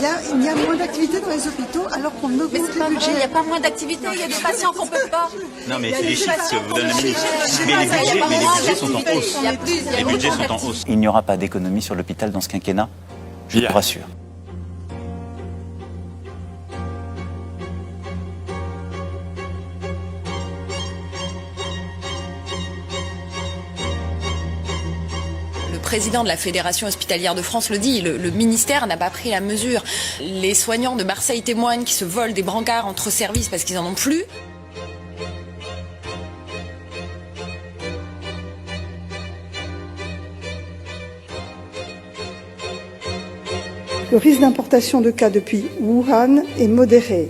bien, il y a moins d'activité dans les hôpitaux alors qu'on augmente le budget. Il n'y a pas moins d'activité, il y a des patients qu'on ne peut pas. Non, mais c'est les chiffres que vous donne le ministre. Mais les budgets sont en hausse. Les budgets sont en hausse. Il n'y aura pas d'économie sur l'hôpital dans ce quinquennat, je vous rassure. Le président de la Fédération hospitalière de France le dit, le ministère n'a pas pris la mesure. Les soignants de Marseille témoignent qui se volent des brancards entre services parce qu'ils n'en ont plus. Le risque d'importation de cas depuis Wuhan est modéré.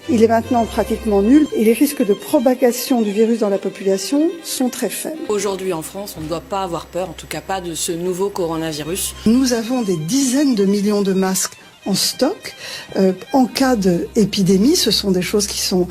Il est maintenant pratiquement nul et les risques de propagation du virus dans la population sont très faibles. Aujourd'hui en France, on ne doit pas avoir peur, en tout cas pas de ce nouveau coronavirus. Nous avons des dizaines de millions de masques en stock. En cas d'épidémie, ce sont des choses qui sont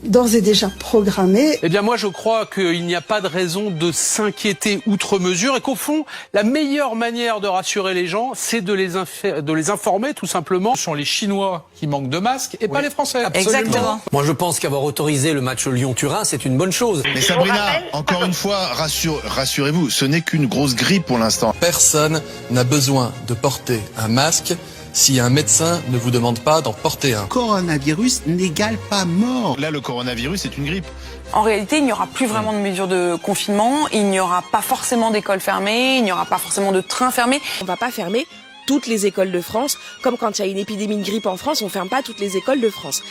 d'ores et déjà programmées. Eh bien moi je crois qu'il n'y a pas de raison de s'inquiéter outre mesure et qu'au fond, la meilleure manière de rassurer les gens, c'est de les informer tout simplement. Ce sont les Chinois qui manquent de masques et pas les Français. Absolument. Exactement. Moi je pense qu'avoir autorisé le match Lyon-Turin, c'est une bonne chose. Mais Sabrina, encore une fois, rassurez-vous, ce n'est qu'une grosse grippe pour l'instant. Personne n'a besoin de porter un masque si un médecin ne vous demande pas d'en porter un. Coronavirus n'égale pas mort. Là, le coronavirus, c'est une grippe. En réalité, il n'y aura plus vraiment de mesures de confinement, il n'y aura pas forcément d'écoles fermées, il n'y aura pas forcément de trains fermés. On ne va pas fermer toutes les écoles de France, comme quand il y a une épidémie de grippe en France, on ne ferme pas toutes les écoles de France.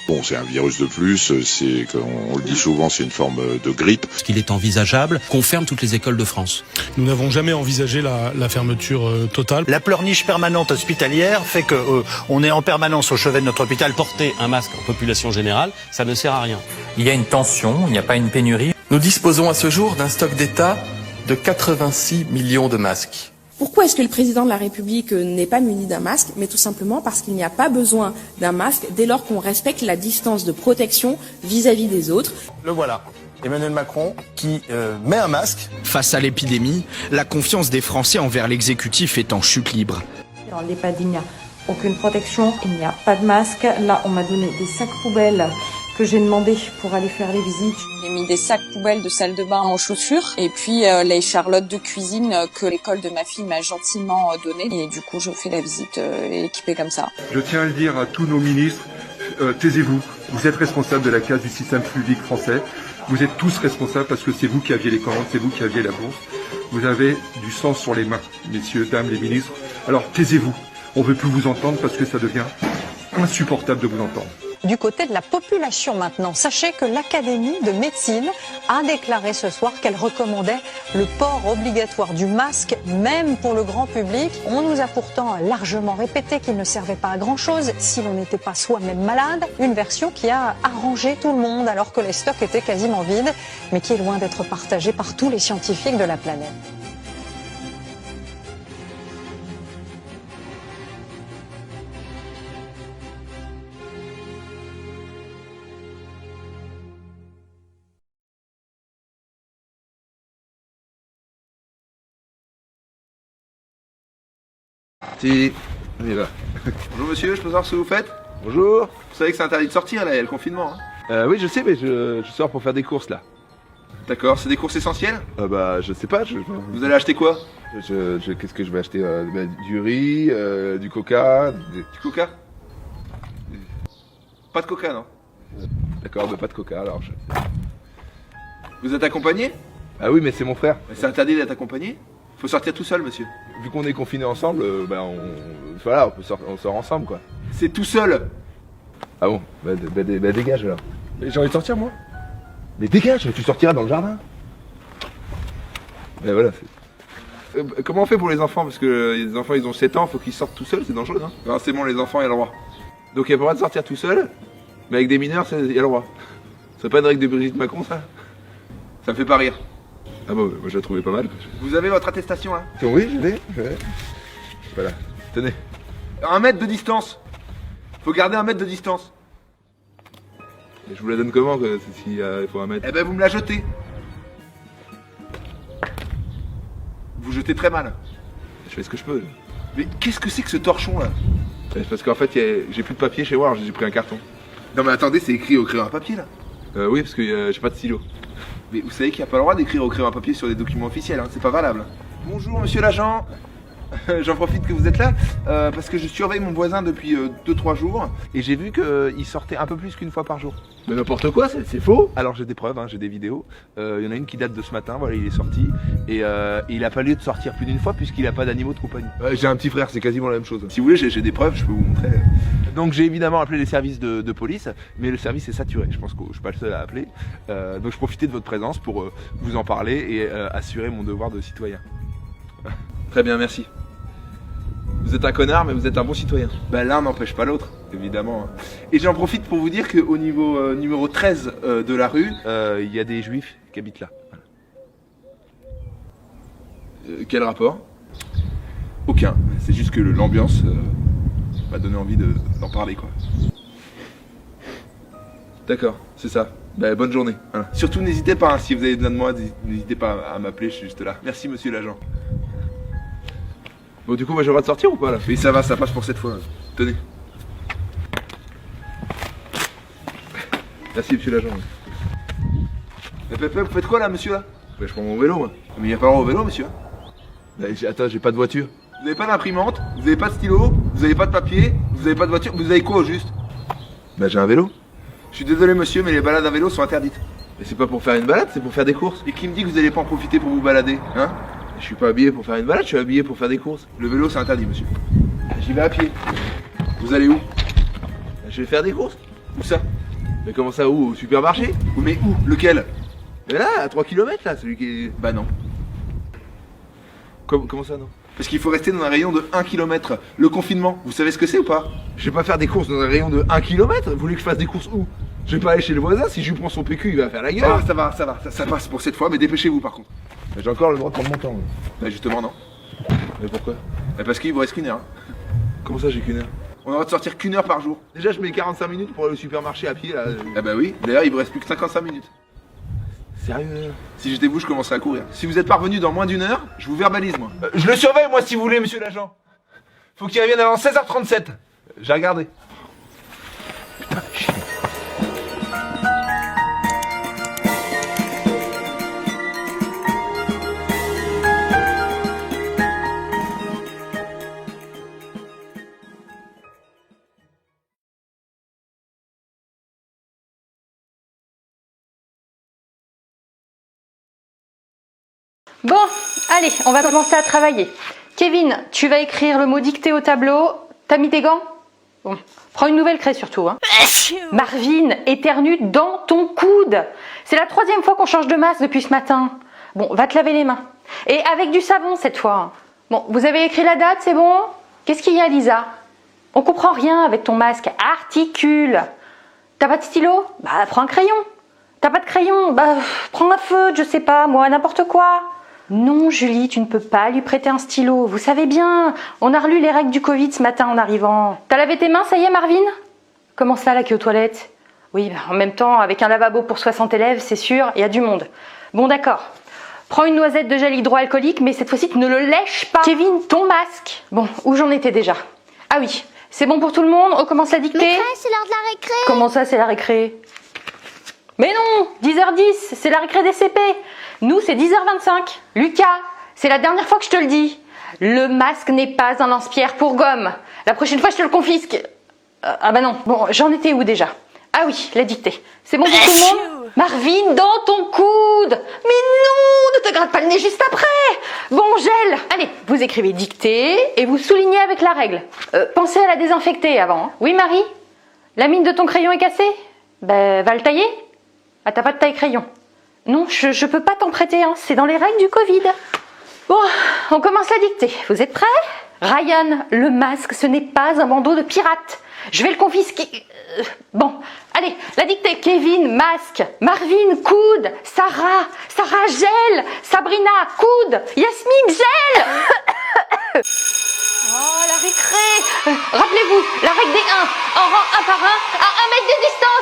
Bon, c'est un virus de plus, c'est, on le dit souvent, c'est une forme de grippe. Est-ce qu'il est envisageable qu'on ferme toutes les écoles de France? Nous n'avons jamais envisagé la fermeture totale. La pleurniche permanente hospitalière fait qu'on est en permanence au chevet de notre hôpital. Porter un masque en population générale, ça ne sert à rien. Il y a une tension, il n'y a pas une pénurie. Nous disposons à ce jour d'un stock d'État de 86 millions de masques. Pourquoi est-ce que le président de la République n'est pas muni d'un masque? Mais tout simplement parce qu'il n'y a pas besoin d'un masque dès lors qu'on respecte la distance de protection vis-à-vis des autres. Le voilà, Emmanuel Macron qui met un masque. Face à l'épidémie, la confiance des Français envers l'exécutif est en chute libre. Dans l'EHPAD, il n'y a aucune protection, il n'y a pas de masque. Là, on m'a donné des sacs poubelles que j'ai demandé pour aller faire les visites. J'ai mis des sacs poubelles de salle de bain en chaussures et puis les charlottes de cuisine que l'école de ma fille m'a gentiment donné et du coup je fais la visite équipée comme ça. Je tiens à le dire à tous nos ministres, taisez-vous, vous êtes responsables de la casse du système public français, vous êtes tous responsables parce que c'est vous qui aviez les commandes, c'est vous qui aviez la bourse, vous avez du sang sur les mains, messieurs, dames, les ministres, alors taisez-vous, on ne veut plus vous entendre parce que ça devient insupportable de vous entendre. Du côté de la population maintenant, sachez que l'Académie de médecine a déclaré ce soir qu'elle recommandait le port obligatoire du masque, même pour le grand public. On nous a pourtant largement répété qu'il ne servait pas à grand-chose si l'on n'était pas soi-même malade. Une version qui a arrangé tout le monde alors que les stocks étaient quasiment vides, mais qui est loin d'être partagée par tous les scientifiques de la planète. Si, on y va. Bonjour monsieur, je peux savoir ce que vous faites? Bonjour. Vous savez que c'est interdit de sortir là, il y a le confinement. Oui, je sais, mais je sors pour faire des courses là. D'accord, c'est des courses essentielles? Bah, je sais pas. Vous allez acheter quoi? Qu'est-ce que je vais acheter? Du riz, du coca. Du coca? Pas de coca, non? D'accord, bah pas de coca alors. Vous êtes accompagné? Ah oui, mais c'est mon frère. C'est interdit d'être accompagné? Faut sortir tout seul, monsieur. Vu qu'on est confinés ensemble, voilà, on sort ensemble, quoi. C'est tout seul. Ah bon, bah dégage alors. J'ai envie de sortir, moi. Mais dégage, tu sortiras dans le jardin. Ben voilà. Comment on fait pour les enfants? Parce que les enfants, ils ont 7 ans, faut qu'ils sortent tout seuls, c'est dangereux, hein. Alors, c'est bon, les enfants, il y a le droit. Donc il n'y a pas le droit de sortir tout seul, mais avec des mineurs, il y a le droit. C'est pas une règle de Brigitte Macron, ça? Ça me fait pas rire. Ah bon, moi je la trouvais pas mal. Vous avez votre attestation là? Oui, je l'ai. Voilà, tenez. 1 mètre de distance. Faut garder 1 mètre de distance. Et je vous la donne comment s'il faut 1 mètre? Eh ben vous me la jetez. Vous jetez porter très mal. Je fais ce que je peux. Mais qu'est-ce que c'est que ce torchon là? C'est parce qu'en fait j'ai plus de papier chez moi, alors j'ai pris un carton. Non mais attendez, c'est écrit au crayon à papier là? Oui, parce que j'ai pas de stylo. Mais vous savez qu'il n'y a pas le droit d'écrire au crayon à papier sur des documents officiels, hein, c'est pas valable. Bonjour monsieur l'agent. J'en profite que vous êtes là parce que je surveille mon voisin depuis 2-3 jours et j'ai vu qu'il sortait un peu plus qu'une fois par jour. Mais n'importe quoi, c'est faux. Alors j'ai des preuves, hein, j'ai des vidéos. Il y en a une qui date de ce matin, voilà, il est sorti et il a pas lieu de sortir plus d'une fois puisqu'il a pas d'animaux de compagnie. J'ai un petit frère, c'est quasiment la même chose. Si vous voulez, j'ai des preuves, je peux vous montrer. Donc j'ai évidemment appelé les services de police, mais le service est saturé. Je pense que je suis pas le seul à appeler. Donc je profitais de votre présence pour vous en parler et assurer mon devoir de citoyen. Très bien, merci. Vous êtes un connard, mais vous êtes un bon citoyen. Bah l'un n'empêche pas l'autre, évidemment. Et j'en profite pour vous dire qu'au niveau numéro 13 de la rue, il y a des juifs qui habitent là. Voilà. Quel rapport? Aucun. C'est juste que l'ambiance m'a donné envie d'en parler, quoi. D'accord, c'est ça. Bah, bonne journée. Voilà. Surtout n'hésitez pas, hein, si vous avez besoin de moi, n'hésitez pas à m'appeler, je suis juste là. Merci monsieur l'agent. Bon, du coup, moi j'ai le droit de sortir ou pas là? Oui, ça va, ça passe pour cette fois. Tenez. Merci, monsieur l'agent. Mais Pépé, vous faites quoi là, monsieur là? Je prends mon vélo, moi. Mais il n'y a pas le droit au vélo, monsieur. Bah, attends, j'ai pas de voiture. Vous avez pas d'imprimante, vous avez pas de stylo, vous avez pas de papier, vous avez pas de voiture, vous avez quoi au juste? Bah, j'ai un vélo. Je suis désolé, monsieur, mais les balades à vélo sont interdites. Mais c'est pas pour faire une balade, c'est pour faire des courses. Et qui me dit que vous allez pas en profiter pour vous balader, hein? Je suis pas habillé pour faire une balade, je suis habillé pour faire des courses. Le vélo c'est interdit, monsieur. J'y vais à pied. Vous allez où? Je vais faire des courses. Où ça? Mais comment ça, où? Au supermarché? Mais où? Lequel? Mais là, à 3 km là, celui qui est... Bah non. Comment ça non? Parce qu'il faut rester dans un rayon de 1 km. Le confinement, vous savez ce que c'est ou pas? Je vais pas faire des courses dans un rayon de 1 km. Vous voulez que je fasse des courses où? Je vais pas aller chez le voisin, si je lui prends son PQ, il va faire la gueule. Ah, ça passe pour cette fois, mais dépêchez-vous par contre. J'ai encore le droit de prendre mon temps. Bah justement non. Mais pourquoi? Bah parce qu'il vous reste qu'une heure. Comment ça j'ai qu'une heure? On a le droit de sortir qu'une heure par jour. Déjà je mets 45 minutes pour aller au supermarché à pied là. Ah bah oui, d'ailleurs il vous reste plus que 55 minutes. Sérieux? Si j'étais vous je commencerais à courir. Si vous êtes parvenu dans moins d'une heure, je vous verbalise moi. Je le surveille moi si vous voulez monsieur l'agent. Faut qu'il revienne avant 16h37. J'ai regardé. Putain, chier. Bon, allez, on va commencer à travailler. Kevin, tu vas écrire le mot dicté au tableau. T'as mis tes gants? Bon, prends une nouvelle craie surtout. Hein. Marvin, éternue dans ton coude. C'est la 3e fois qu'on change de masque depuis ce matin. Bon, va te laver les mains. Et avec du savon cette fois. Bon, vous avez écrit la date, c'est bon? Qu'est-ce qu'il y a, Lisa? On comprend rien avec ton masque. Articule. T'as pas de stylo? Bah, prends un crayon. T'as pas de crayon? Bah, prends un feutre, je sais pas, moi, n'importe quoi. Non, Julie, tu ne peux pas lui prêter un stylo. Vous savez bien, on a relu les règles du Covid ce matin en arrivant. T'as lavé tes mains, ça y est, Marvin? Comment ça, là, qui est aux toilettes? Oui, en même temps, avec un lavabo pour 60 élèves, c'est sûr, il y a du monde. Bon, d'accord. Prends une noisette de gel hydroalcoolique, mais cette fois-ci, tu ne le lèches pas. Kevin, ton masque. Bon, où j'en étais déjà? Ah oui, c'est bon pour tout le monde? On commence la dictée? Maîtresse, c'est l'heure de la récré. Comment ça, c'est la récré? Mais non, 10h10, c'est la récré des CP. Nous, c'est 10h25. Lucas, c'est la dernière fois que je te le dis. Le masque n'est pas un lance-pierre pour gomme. La prochaine fois, je te le confisque. Ah bah non, bon, j'en étais où déjà? Ah oui, la dictée. C'est bon pour tout le monde? Marvin, dans ton coude. Mais non, ne te gratte pas le nez juste après. Bon, gel. Allez, vous écrivez dictée et vous soulignez avec la règle. Pensez à la désinfecter avant. Hein. Oui, Marie? La mine de ton crayon est cassée? Ben, va le tailler. Ah, t'as pas de taille crayon? Non, je peux pas t'en prêter, hein. C'est dans les règles du Covid. Bon, on commence la dictée. Vous êtes prêts? Ryan, le masque, ce n'est pas un bandeau de pirate. Je vais le confisquer. Bon, allez, la dictée. Kevin, masque. Marvin, coude. Sarah, gel. Sabrina, coude. Yasmine, gel. Oh, la récré. Rappelez-vous, la règle des 1. En rang 1 par 1 à 1 mètre de distance.